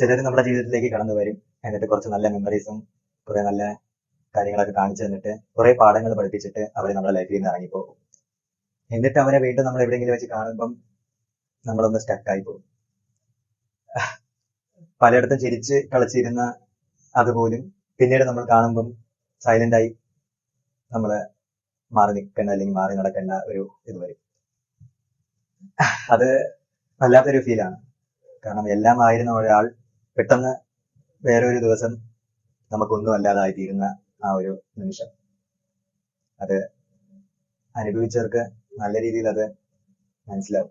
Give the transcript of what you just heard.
ചിലർ നമ്മുടെ ജീവിതത്തിലേക്ക് കടന്നു വരും. എന്നിട്ട് കുറച്ച് നല്ല മെമ്മറീസും കുറെ നല്ല കാര്യങ്ങളൊക്കെ കാണിച്ചു തന്നിട്ട് കുറെ പാഠങ്ങൾ പഠിപ്പിച്ചിട്ട് അവരെ നമ്മുടെ ലൈഫിൽ നിന്ന് ഇറങ്ങിപ്പോകും. എന്നിട്ട് അവരെ വീണ്ടും നമ്മൾ എവിടെയെങ്കിലും വെച്ച് കാണുമ്പം നമ്മളൊന്ന് സ്റ്റക്കായി പോകും. പലയിടത്തും ചിരിച്ച് കളിച്ചിരുന്ന അതുപോലും പിന്നീട് നമ്മൾ കാണുമ്പം സൈലന്റായി നമ്മള് മാറി നിൽക്കേണ്ട അല്ലെങ്കിൽ മാറി നടക്കേണ്ട ഒരു ഇത് വരും. അത് വല്ലാത്തൊരു ഫീലാണ്. കാരണം എല്ലാം ആയിരുന്ന ഒരാൾ പെട്ടെന്ന് വേറൊരു ദിവസം നമുക്കൊന്നും അല്ലാതായി തീരുന്ന ആ ഒരു നിമിഷം, അത് അനുഭവിച്ചവർക്ക് നല്ല രീതിയിൽ അത് മനസ്സിലാവും.